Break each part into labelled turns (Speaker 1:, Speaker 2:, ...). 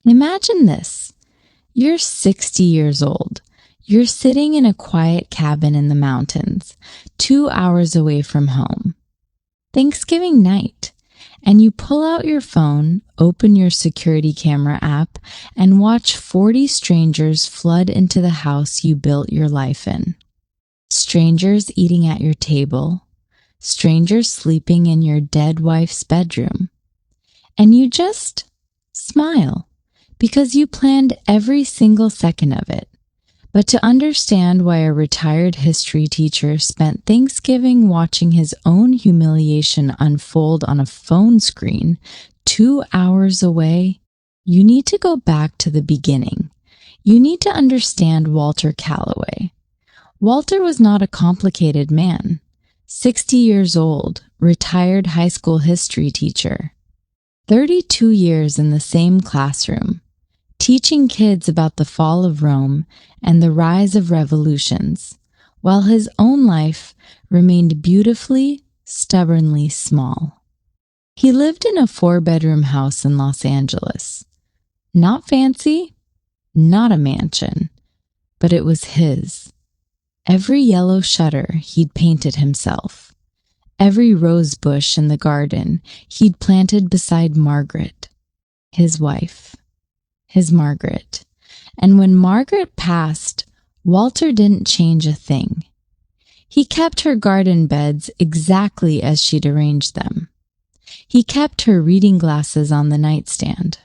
Speaker 1: Imagine this. You're 60 years old. You're sitting in a quiet cabin in the mountains, 2 hours away from home. Thanksgiving night, and you pull out your phone, open your security camera app, and watch 40 strangers flood into the house you built your life in. Strangers eating at your table, strangers sleeping in your dead wife's bedroom. And you just smile because you planned every single second of it. But to understand why a retired history teacher spent Thanksgiving watching his own humiliation unfold on a phone screen 2 hours away, you need to go back to the beginning. You need to understand Walter Callaway. Walter was not a complicated man. 60 years old, retired high school history teacher. 32 years in the same classroom, teaching kids about the fall of Rome and the rise of revolutions, while his own life remained beautifully, stubbornly small. He lived in a 4-bedroom house in Los Angeles. Not fancy, not a mansion, but it was his. Every yellow shutter he'd painted himself. Every rose bush in the garden he'd planted beside Margaret, his wife. His Margaret. And when Margaret passed, Walter didn't change a thing. He kept her garden beds exactly as she'd arranged them. He kept her reading glasses on the nightstand.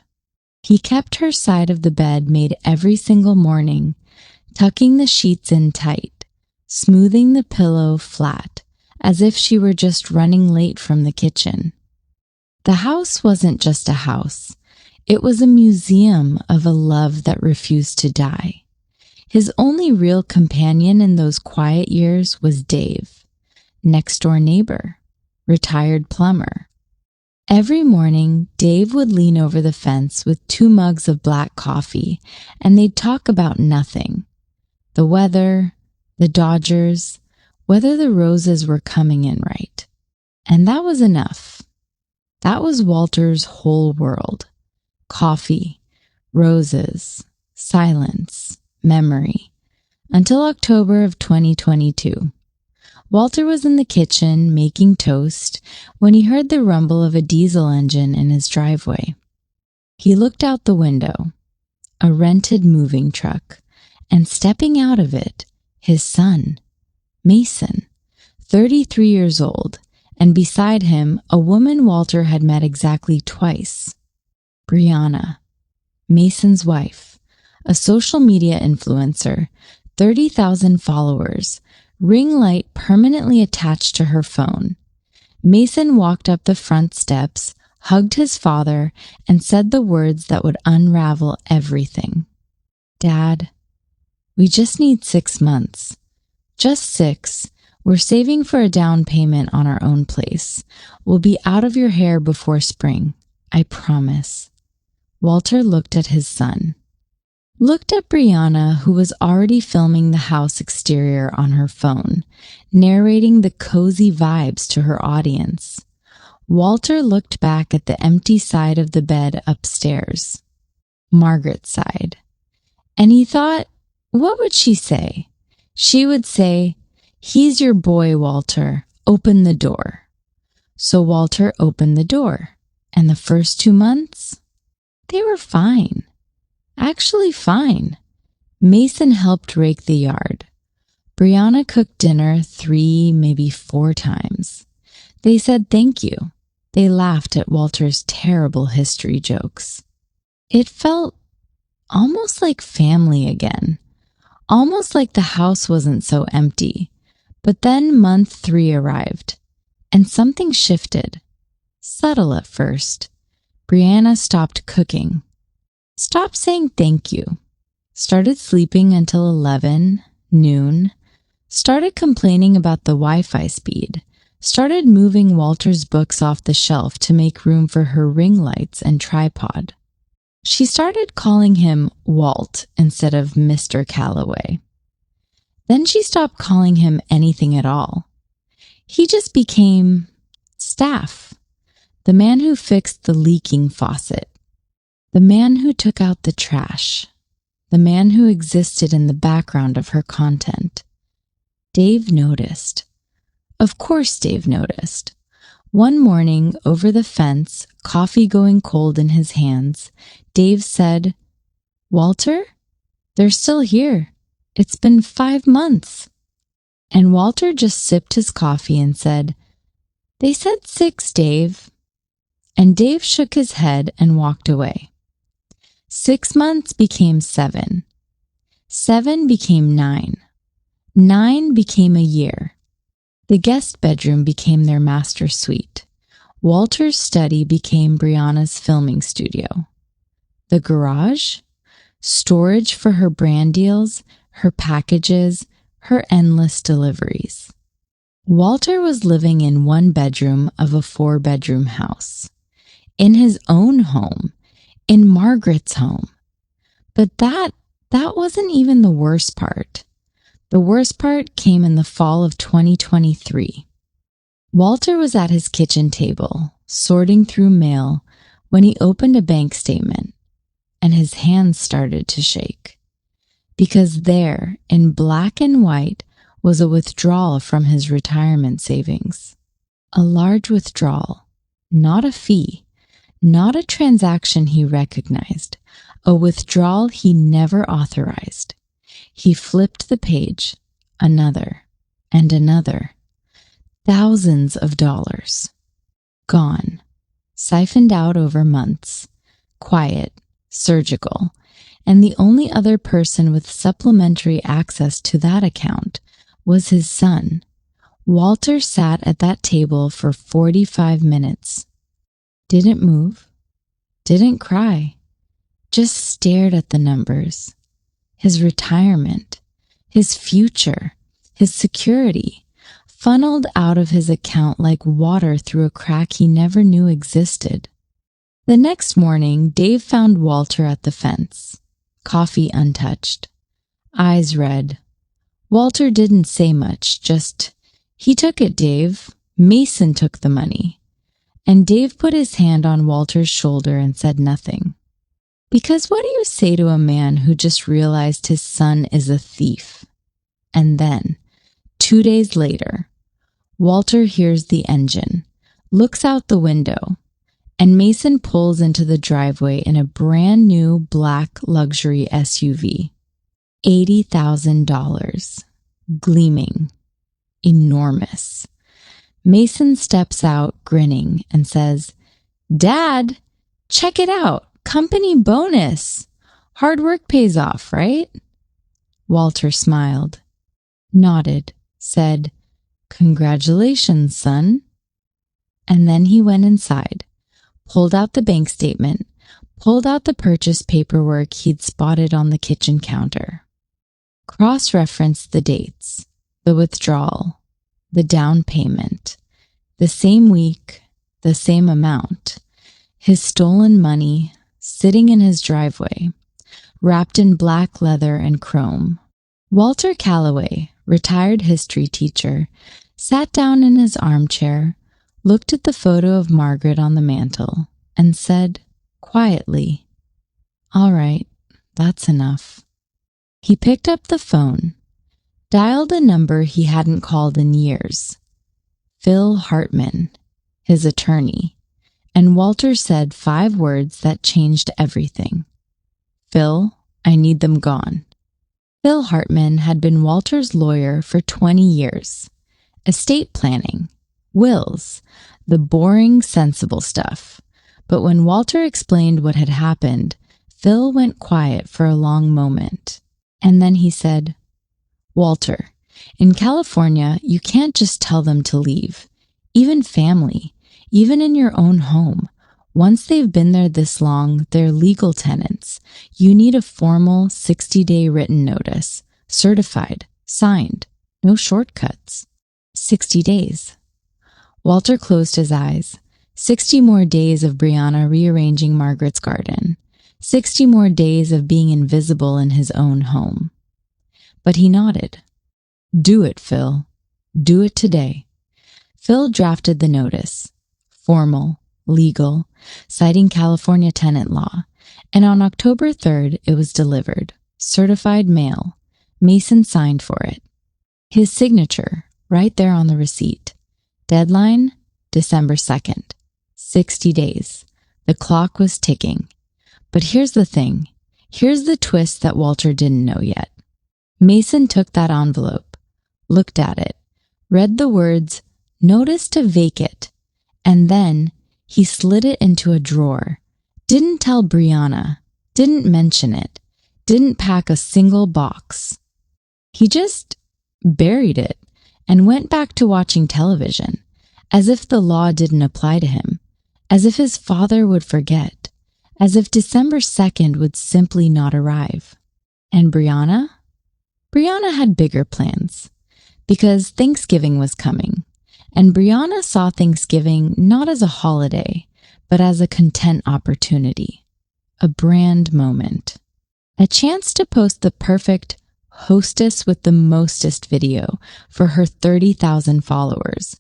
Speaker 1: He kept her side of the bed made every single morning, tucking the sheets in tight, smoothing the pillow flat, as if she were just running late from the kitchen. The house wasn't just a house. It was a museum of a love that refused to die. His only real companion in those quiet years was Dave, next-door neighbor, retired plumber. Every morning, Dave would lean over the fence with 2 mugs of black coffee, and they'd talk about nothing. The weather, the Dodgers, whether the roses were coming in right. And that was enough. That was Walter's whole world. Coffee, roses, silence, memory, until October of 2022. Walter was in the kitchen making toast when he heard the rumble of a diesel engine in his driveway. He looked out the window, a rented moving truck, and stepping out of it, his son, Mason, 33 years old, and beside him, a woman Walter had met exactly twice. Brianna, Mason's wife, a social media influencer, 30,000 followers, ring light permanently attached to her phone. Mason walked up the front steps, hugged his father, and said the words that would unravel everything. "Dad, we just need 6 months. Just 6. We're saving for a down payment on our own place. We'll be out of your hair before spring. I promise." Walter looked at his son. Looked at Brianna, who was already filming the house exterior on her phone, narrating the cozy vibes to her audience. Walter looked back at the empty side of the bed upstairs, Margaret's side, and he thought, what would she say? She would say, "He's your boy, Walter. Open the door." So Walter opened the door, and the first 2 months, they were fine. Actually fine. Mason helped rake the yard. Brianna cooked dinner 3, maybe 4 times. They said thank you. They laughed at Walter's terrible history jokes. It felt almost like family again. Almost like the house wasn't so empty. But then month 3 arrived, and something shifted. Subtle at first. Brianna stopped cooking. Stopped saying thank you. Started sleeping until 11, noon. Started complaining about the Wi-Fi speed. Started moving Walter's books off the shelf to make room for her ring lights and tripod. She started calling him Walt instead of Mr. Callaway. Then she stopped calling him anything at all. He just became Staff, the man who fixed the leaking faucet. The man who took out the trash. The man who existed in the background of her content. Dave noticed. Of course Dave noticed. One morning, over the fence, coffee going cold in his hands, Dave said, "Walter? They're still here. It's been 5 months." And Walter just sipped his coffee and said, "They said 6, Dave." And Dave shook his head and walked away. 6 months became 7. 7 became 9. 9 became a year. The guest bedroom became their master suite. Walter's study became Brianna's filming studio. The garage? Storage for her brand deals, her packages, her endless deliveries. Walter was living in 1 bedroom of a 4-bedroom house. In his own home. In Margaret's home. But that wasn't even the worst part. The worst part came in the fall of 2023. Walter was at his kitchen table, sorting through mail, when he opened a bank statement, and his hands started to shake. Because there, in black and white, was a withdrawal from his retirement savings. A large withdrawal, not a fee, not a transaction he recognized, a withdrawal he never authorized. He flipped the page, another, and another. Thousands of dollars. Gone. Siphoned out over months. Quiet, surgical. And the only other person with supplementary access to that account was his son. Walter sat at that table for 45 minutes. Didn't move. Didn't cry. Just stared at the numbers. His retirement, his future, his security, funneled out of his account like water through a crack he never knew existed. The next morning, Dave found Walter at the fence, coffee untouched, eyes red. Walter didn't say much, just, "He took it, Dave. Mason took the money." And Dave put his hand on Walter's shoulder and said nothing. Because what do you say to a man who just realized his son is a thief? And then, 2 days later, Walter hears the engine, looks out the window, and Mason pulls into the driveway in a brand new black luxury SUV. $80,000. Gleaming. Enormous. Mason steps out, grinning, and says, "Dad, check it out. Company bonus. Hard work pays off, right?" Walter smiled, nodded, said, "Congratulations, son." And then he went inside, pulled out the bank statement, pulled out the purchase paperwork he'd spotted on the kitchen counter. Cross-referenced the dates, the withdrawal, the down payment, the same week, the same amount, his stolen money, sitting in his driveway, wrapped in black leather and chrome. Walter Callaway, retired history teacher, sat down in his armchair, looked at the photo of Margaret on the mantel, and said, quietly, "All right, that's enough." He picked up the phone, dialed a number he hadn't called in years. Phil Hartman, his attorney, and Walter said 5 words that changed everything. "Phil, I need them gone." Phil Hartman had been Walter's lawyer for 20 years. Estate planning, wills, the boring, sensible stuff. But when Walter explained what had happened, Phil went quiet for a long moment. And then he said, "Walter, in California, you can't just tell them to leave. Even family, even in your own home. Once they've been there this long, they're legal tenants. You need a formal 60-day written notice, certified, signed, no shortcuts. 60 days. Walter closed his eyes. 60 more days of Brianna rearranging Margaret's garden. 60 more days of being invisible in his own home. But he nodded. "Do it, Phil. Do it today." Phil drafted the notice. Formal, legal, citing California tenant law, And on October 3rd, it was delivered. Certified mail. Mason signed for it. His signature, right there on the receipt. Deadline, December 2nd. 60 days. The clock was ticking. But here's the thing. Here's the twist that Walter didn't know yet. Mason took that envelope, looked at it, read the words, "Notice to vacate," and then he slid it into a drawer. Didn't tell Brianna, didn't mention it, didn't pack a single box. He just buried it and went back to watching television, as if the law didn't apply to him, as if his father would forget, as if December 2nd would simply not arrive. And Brianna? Brianna had bigger plans, because Thanksgiving was coming, and Brianna saw Thanksgiving not as a holiday, but as a content opportunity, a brand moment, a chance to post the perfect hostess with the mostest video for her 30,000 followers.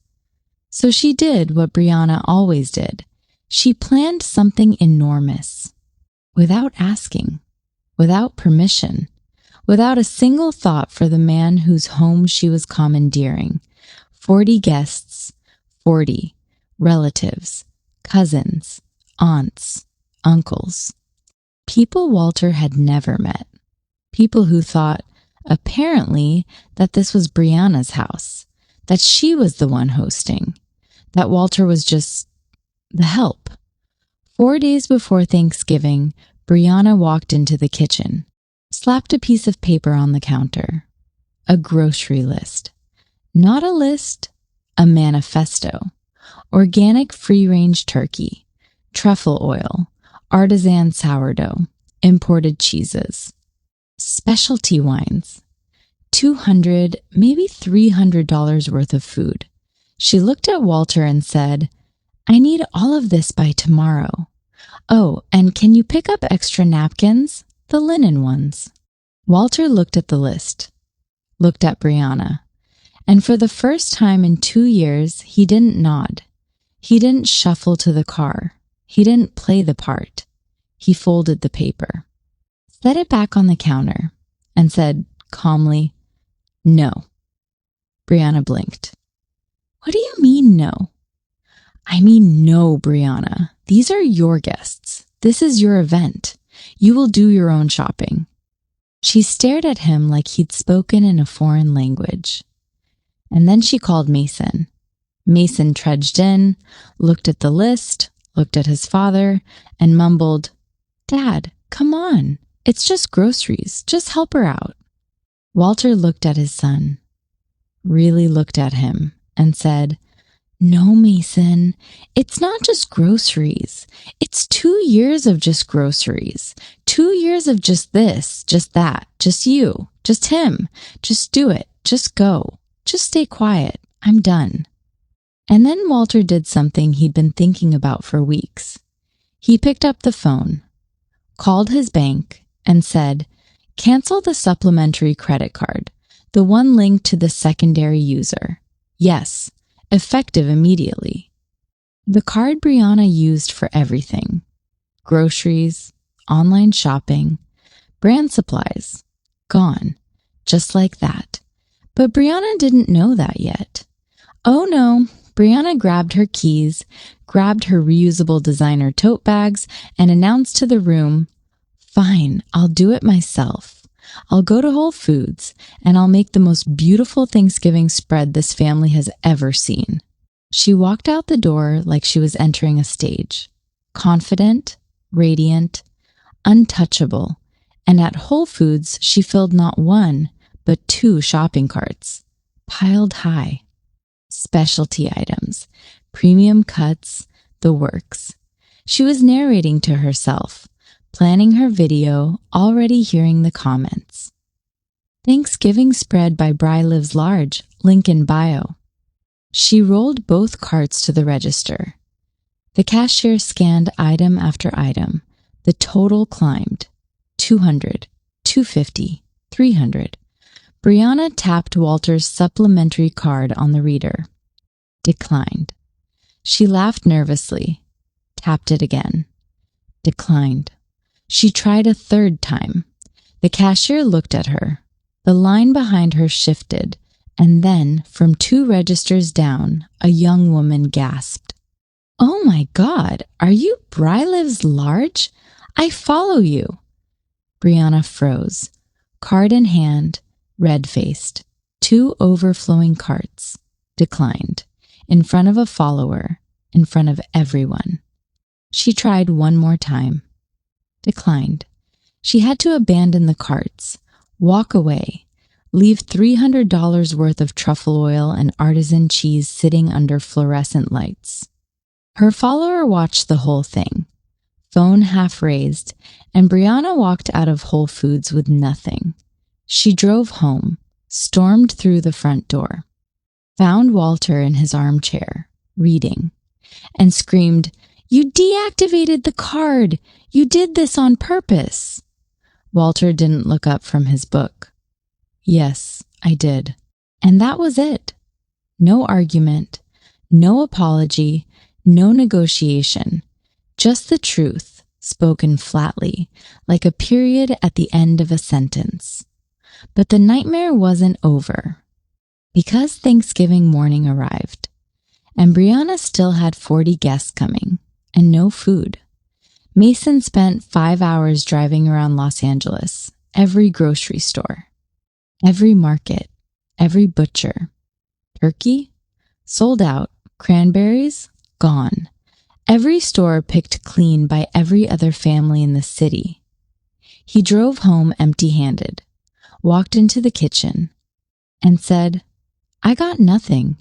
Speaker 1: So she did what Brianna always did. She planned something enormous, without asking, without permission, without a single thought for the man whose home she was commandeering. 40 guests, 40 relatives, cousins, aunts, uncles. People Walter had never met. People who thought, apparently, that this was Brianna's house, that she was the one hosting, that Walter was just the help. 4 days before Thanksgiving, Brianna walked into the kitchen, slapped a piece of paper on the counter. A grocery list. Not a list, a manifesto. Organic free-range turkey, truffle oil, artisan sourdough, imported cheeses, specialty wines, $200, maybe $300 worth of food. She looked at Walter and said, "I need all of this by tomorrow. Oh, and can you pick up extra napkins? The linen ones." Walter looked at the list, looked at Brianna, and for the first time in 2 years, he didn't nod. He didn't shuffle to the car. He didn't play the part. He folded the paper, set it back on the counter, and said calmly, "No." Brianna blinked. "What do you mean, no?" "I mean, no, Brianna. These are your guests. This is your event. You will do your own shopping." She stared at him like he'd spoken in a foreign language. And then she called Mason. Mason trudged in, looked at the list, looked at his father, and mumbled, "Dad, come on. It's just groceries. Just help her out." Walter looked at his son, really looked at him, and said, "No, Mason, it's not just groceries. It's 2 years of just groceries. 2 years of just this, just that, just you, just him. Just do it. Just go. Just stay quiet. I'm done." And then Walter did something he'd been thinking about for weeks. He picked up the phone, called his bank, and said, "Cancel the supplementary credit card, the one linked to the secondary user. Yes, effective immediately." The card Brianna used for everything. Groceries, online shopping, brand supplies. Gone. Just like that. But Brianna didn't know that yet. Oh no, Brianna grabbed her keys, grabbed her reusable designer tote bags, and announced to the room, "Fine, I'll do it myself. I'll go to Whole Foods, and I'll make the most beautiful Thanksgiving spread this family has ever seen." She walked out the door like she was entering a stage, confident, radiant, untouchable, and at Whole Foods she filled not one, but 2 shopping carts, piled high. Specialty items, premium cuts, the works. She was narrating to herself, planning her video, already hearing the comments. Thanksgiving spread by Bri Lives Large, link in bio. She rolled both carts to the register. The cashier scanned item after item. The total climbed. 200, 250, 300. Brianna tapped Walter's supplementary card on the reader. Declined. She laughed nervously. Tapped it again. Declined. She tried a third time. The cashier looked at her. The line behind her shifted, and then, from 2 registers down, a young woman gasped. "Oh my God, are you Lives Large? I follow you." Brianna froze, card in hand, red-faced. 2 overflowing carts. Declined. In front of a follower, in front of everyone. She tried one more time. Declined. She had to abandon the carts, walk away, leave $300 worth of truffle oil and artisan cheese sitting under fluorescent lights. Her follower watched the whole thing, phone half raised, and Brianna walked out of Whole Foods with nothing. She drove home, stormed through the front door, found Walter in his armchair, reading, and screamed, "You deactivated the card! You did this on purpose!" Walter didn't look up from his book. "Yes, I did." And that was it. No argument, no apology, no negotiation. Just the truth, spoken flatly, like a period at the end of a sentence. But the nightmare wasn't over. Because Thanksgiving morning arrived, and Brianna still had 40 guests coming, and no food. Mason spent 5 hours driving around Los Angeles, every grocery store, every market, every butcher. Turkey? Sold out. Cranberries? Gone. Every store picked clean by every other family in the city. He drove home empty-handed, walked into the kitchen, and said, "I got nothing."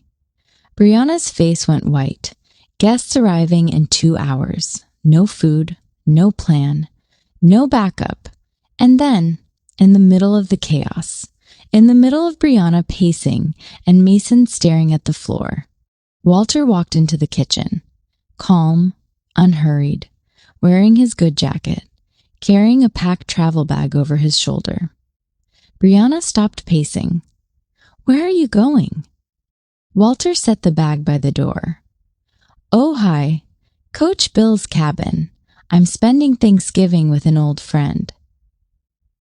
Speaker 1: Brianna's face went white. Guests arriving in 2 hours. No food, no plan, no backup. And then, in the middle of the chaos, in the middle of Brianna pacing and Mason staring at the floor, Walter walked into the kitchen, calm, unhurried, wearing his good jacket, carrying a packed travel bag over his shoulder. Brianna stopped pacing. "Where are you going?" Walter set the bag by the door. "Ojai, Coach Bill's cabin. I'm spending Thanksgiving with an old friend."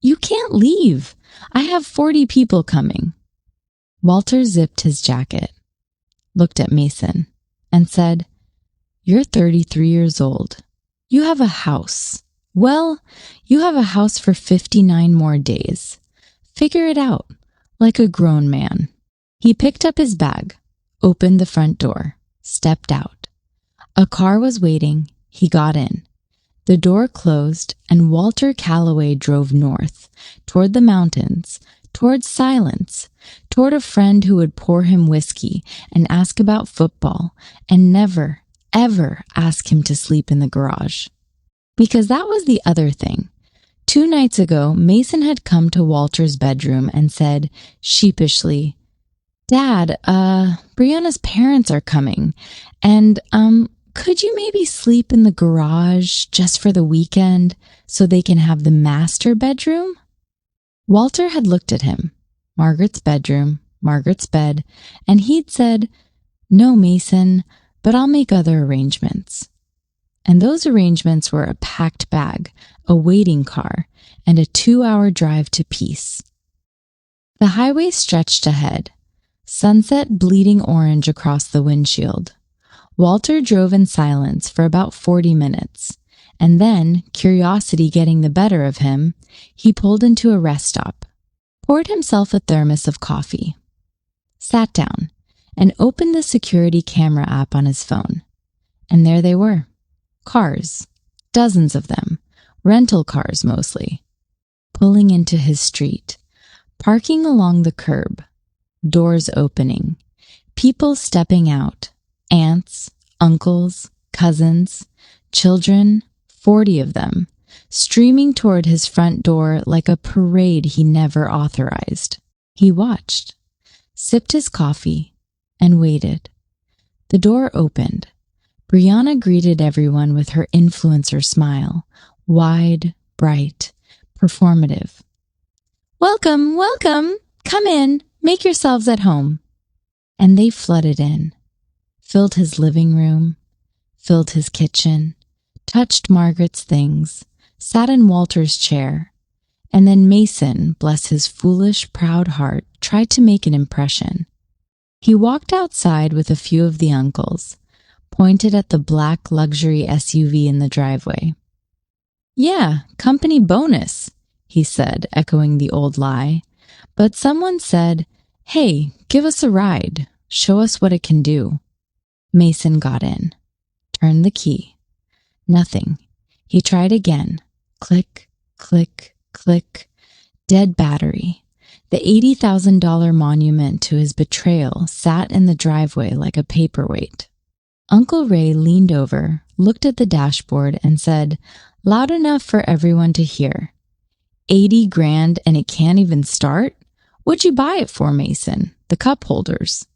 Speaker 1: "You can't leave. I have 40 people coming." Walter zipped his jacket, looked at Mason, and said, "You're 33 years old. You have a house. Well, you have a house for 59 more days. Figure it out, like a grown man." He picked up his bag, opened the front door, stepped out. A car was waiting. He got in. The door closed, and Walter Callaway drove north, toward the mountains, toward silence, toward a friend who would pour him whiskey and ask about football, and never, ever ask him to sleep in the garage. Because that was the other thing. 2 nights ago, Mason had come to Walter's bedroom and said, sheepishly, "Dad, Brianna's parents are coming, and, could you maybe sleep in the garage just for the weekend so they can have the master bedroom?" Walter had looked at him, Margaret's bedroom, Margaret's bed, and he'd said, "No, Mason, but I'll make other arrangements." And those arrangements were a packed bag, a waiting car, and a 2-hour drive to peace. The highway stretched ahead, sunset bleeding orange across the windshield. Walter drove in silence for about 40 minutes, and then, curiosity getting the better of him, he pulled into a rest stop, poured himself a thermos of coffee, sat down, and opened the security camera app on his phone. And there they were. Cars, dozens of them, rental cars mostly, pulling into his street, parking along the curb, doors opening, people stepping out, aunts, uncles, cousins, children, 40 of them, streaming toward his front door like a parade he never authorized. He watched, sipped his coffee, and waited. The door opened. Brianna greeted everyone with her influencer smile, wide, bright, performative. "Welcome, welcome! Come in, make yourselves at home." And they flooded in, filled his living room, filled his kitchen, touched Margaret's things, sat in Walter's chair, and then Mason, bless his foolish, proud heart, tried to make an impression. He walked outside with a few of the uncles, pointed at the black luxury SUV in the driveway. "Yeah, company bonus," he said, echoing the old lie. But someone said, "Hey, give us a ride. Show us what it can do." Mason got in. Turned the key. Nothing. He tried again. Click, click, click. Dead battery. The $80,000 monument to his betrayal sat in the driveway like a paperweight. Uncle Ray leaned over, looked at the dashboard, and said, loud enough for everyone to hear, $80,000 and it can't even start? What'd you buy it for, Mason? The cup holders.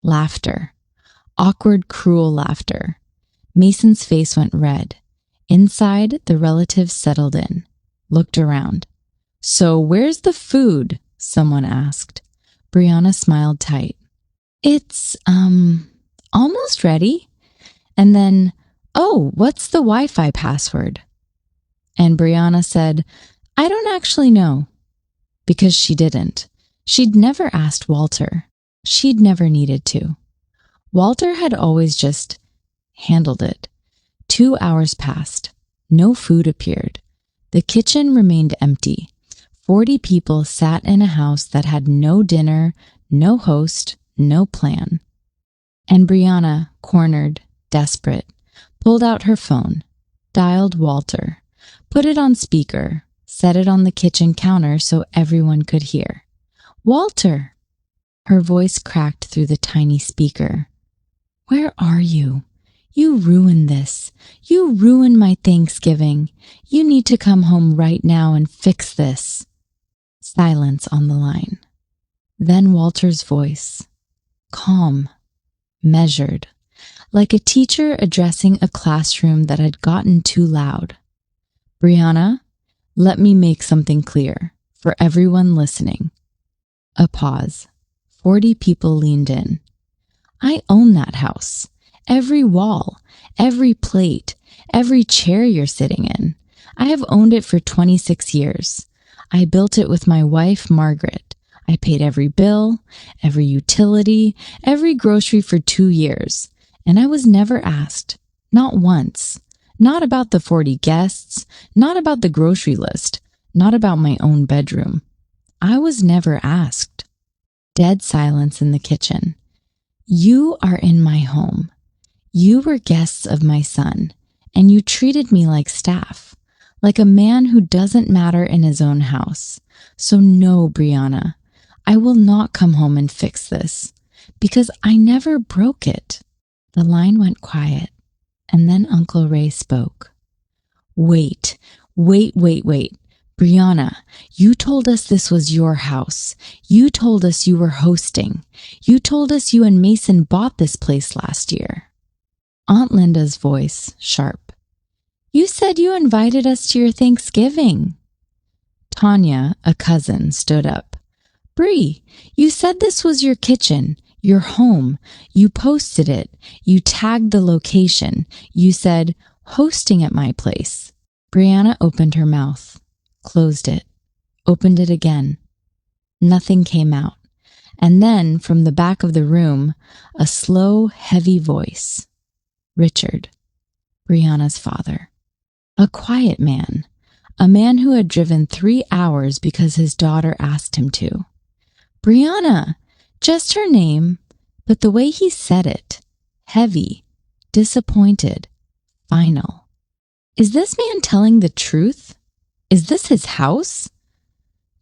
Speaker 1: Laughter. Awkward, cruel laughter. Mason's face went red. Inside, the relatives settled in, looked around. "So where's the food?" someone asked. Brianna smiled tight. "It's, almost ready." And then, "Oh, what's the Wi-Fi password?" And Brianna said, "I don't actually know." Because she didn't. She'd never asked Walter. She'd never needed to. Walter had always just handled it. 2 hours passed. No food appeared. The kitchen remained empty. 40 people sat in a house that had no dinner, no host, no plan. And Brianna, cornered, desperate, pulled out her phone, dialed Walter, put it on speaker, set it on the kitchen counter so everyone could hear. "Walter!" Her voice cracked through the tiny speaker. "Where are you? You ruined this. You ruined my Thanksgiving. You need to come home right now and fix this." Silence on the line. Then Walter's voice. Calm. Measured. Like a teacher addressing a classroom that had gotten too loud. "Brianna, let me make something clear for everyone listening." A pause. 40 people leaned in. "I own that house. Every wall, every plate, every chair you're sitting in. I have owned it for 26 years. I built it with my wife, Margaret. I paid every bill, every utility, every grocery for 2 years. And I was never asked, not once, not about the 40 guests, not about the grocery list, not about my own bedroom. I was never asked." Dead silence in the kitchen. "You are in my home. You were guests of my son, and you treated me like staff, like a man who doesn't matter in his own house. So no, Brianna, I will not come home and fix this, because I never broke it." The line went quiet, and then Uncle Ray spoke. Wait. Brianna, you told us this was your house. You told us you were hosting. You told us you and Mason bought this place last year." Aunt Linda's voice, sharp. "You said you invited us to your Thanksgiving." Tanya, a cousin, stood up. "Bree, you said this was your kitchen, your home. You posted it. You tagged the location. You said, hosting at my place." Brianna opened her mouth, closed it, opened it again. Nothing came out. And then, from the back of the room, a slow, heavy voice. Richard, Brianna's father. A quiet man. A man who had driven 3 hours because his daughter asked him to. Brianna, just her name, but the way he said it. Heavy, disappointed, final. Is this man telling the truth? Is this his house?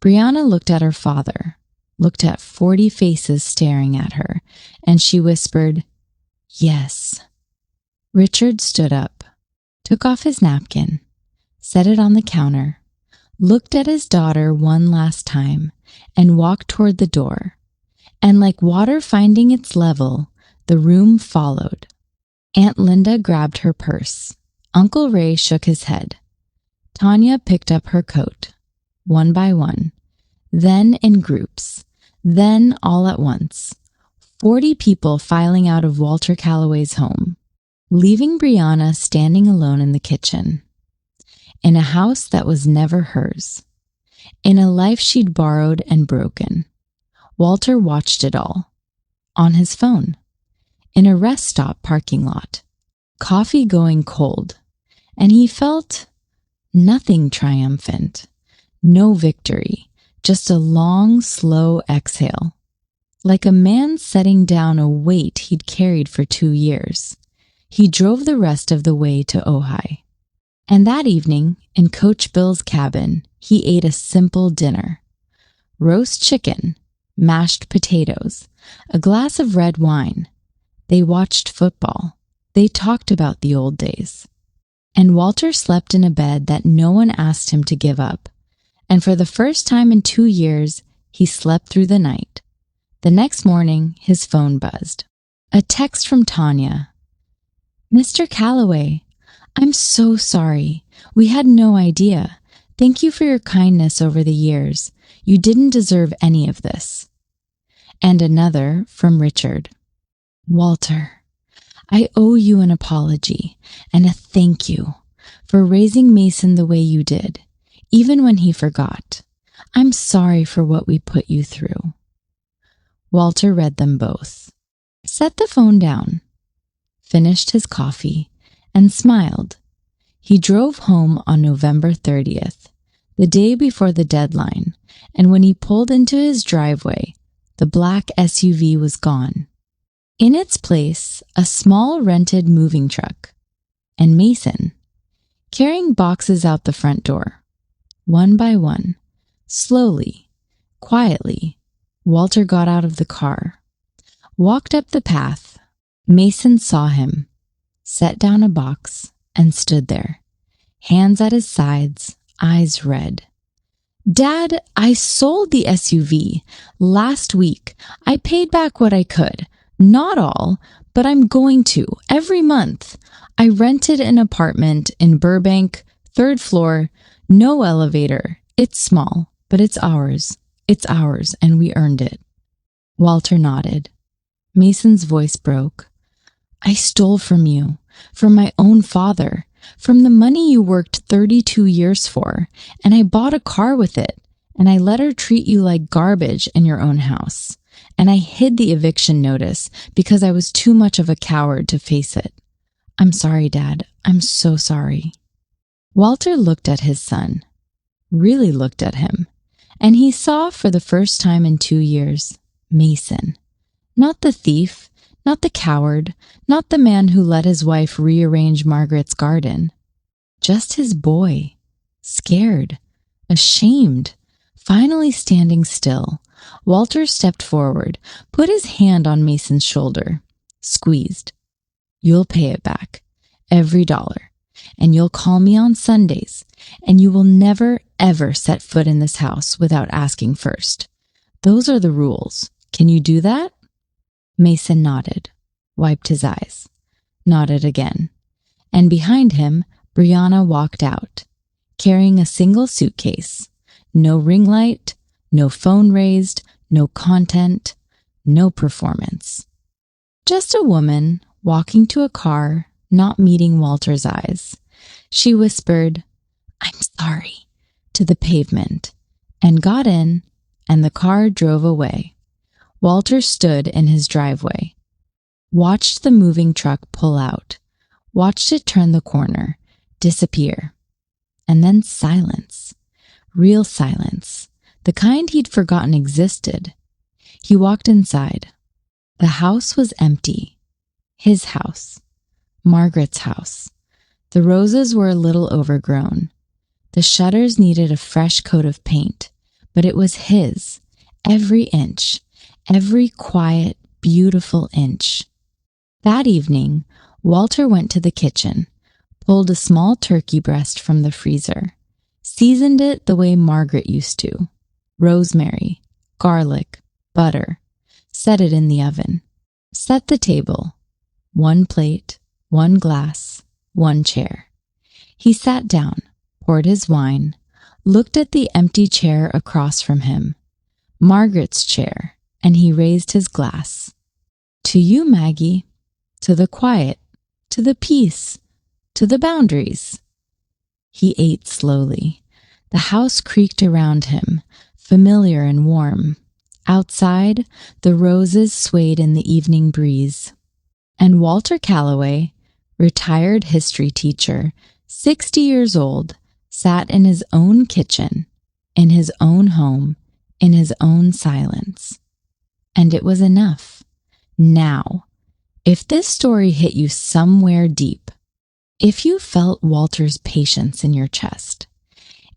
Speaker 1: Brianna looked at her father, looked at 40 faces staring at her, and she whispered, "Yes." Richard stood up, took off his napkin, set it on the counter, looked at his daughter one last time, and walked toward the door. And like water finding its level, the room followed. Aunt Linda grabbed her purse. Uncle Ray shook his head. Tanya picked up her coat, one by one, then in groups, then all at once. 40 people filing out of Walter Callaway's home, leaving Brianna standing alone in the kitchen. in a house that was never hers, in a life she'd borrowed and broken. Walter watched it all, on his phone, in a rest stop parking lot, coffee going cold, and he felt nothing triumphant, no victory, just a long, slow exhale, like a man setting down a weight he'd carried for 2 years. He drove the rest of the way to Ojai. And that evening, in Coach Bill's cabin, he ate a simple dinner. Roast chicken, mashed potatoes, a glass of red wine. They watched football. They talked about the old days. And Walter slept in a bed that no one asked him to give up. And for the first time in 2 years, he slept through the night. The next morning, his phone buzzed. A text from Tanya. "Mr. Callaway, I'm so sorry. We had no idea. Thank you for your kindness over the years. You didn't deserve any of this." And another from Richard. "Walter, I owe you an apology and a thank you for raising Mason the way you did, even when he forgot. I'm sorry for what we put you through." Walter read them both, set the phone down, finished his coffee, and smiled. He drove home on November 30th, the day before the deadline, and when he pulled into his driveway, the black SUV was gone. In its place, a small rented moving truck, and Mason, carrying boxes out the front door. One by one, slowly, quietly, Walter got out of the car, walked up the path. Mason saw him, set down a box, and stood there, hands at his sides, eyes red. "Dad, I sold the SUV last week. I paid back what I could. Not all, but I'm going to, every month. I rented an apartment in Burbank, 3rd floor, no elevator. It's small, but it's ours. It's ours, and we earned it." Walter nodded. Mason's voice broke. "I stole from you, from my own father, from the money you worked 32 years for, and I bought a car with it, and I let her treat you like garbage in your own house, and I hid the eviction notice because I was too much of a coward to face it. I'm sorry, Dad. I'm so sorry." Walter looked at his son, really looked at him, and he saw for the first time in 2 years, Mason. Not the thief, not the coward, not the man who let his wife rearrange Margaret's garden. Just his boy, scared, ashamed, finally standing still. Walter stepped forward, put his hand on Mason's shoulder, squeezed. "You'll pay it back, every dollar, and you'll call me on Sundays, and you will never, ever set foot in this house without asking first. Those are the rules. Can you do that?" Mason nodded, wiped his eyes, nodded again, and behind him, Brianna walked out, carrying a single suitcase. No ring light, no phone raised, no content, no performance. Just a woman walking to a car, not meeting Walter's eyes. She whispered, "I'm sorry," to the pavement, and got in, and the car drove away. Walter stood in his driveway, watched the moving truck pull out, watched it turn the corner, disappear, and then silence, real silence, the kind he'd forgotten existed. He walked inside. The house was empty. His house, Margaret's house. The roses were a little overgrown. The shutters needed a fresh coat of paint, but it was his, every inch. Every quiet, beautiful inch. That evening, Walter went to the kitchen, pulled a small turkey breast from the freezer, seasoned it the way Margaret used to, rosemary, garlic, butter, set it in the oven, set the table, 1 plate, 1 glass, 1 chair. He sat down, poured his wine, looked at the empty chair across from him, Margaret's chair, and he raised his glass. "To you, Maggie, to the quiet, to the peace, to the boundaries." He ate slowly. The house creaked around him, familiar and warm. Outside, the roses swayed in the evening breeze. And Walter Callaway, retired history teacher, 60 years old, sat in his own kitchen, in his own home, in his own silence. And it was enough. Now, if this story hit you somewhere deep, if you felt Walter's patience in your chest,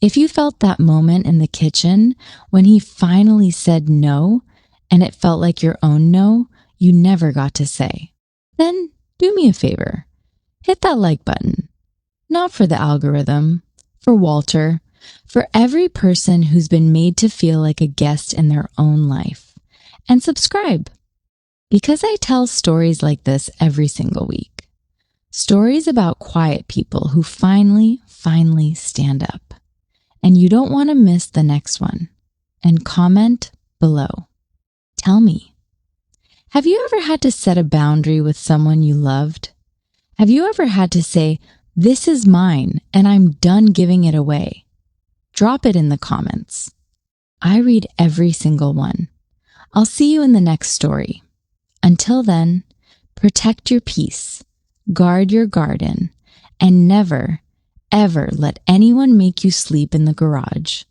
Speaker 1: if you felt that moment in the kitchen when he finally said no, and it felt like your own no you never got to say, then do me a favor. Hit that like button. Not for the algorithm, for Walter, for every person who's been made to feel like a guest in their own life. And subscribe. Because I tell stories like this every single week. Stories about quiet people who finally stand up. And you don't want to miss the next one. And comment below. Tell me, have you ever had to set a boundary with someone you loved? Have you ever had to say, this is mine and I'm done giving it away? Drop it in the comments. I read every single one. I'll see you in the next story. Until then, protect your peace, guard your garden, and never, ever let anyone make you sleep in the garage.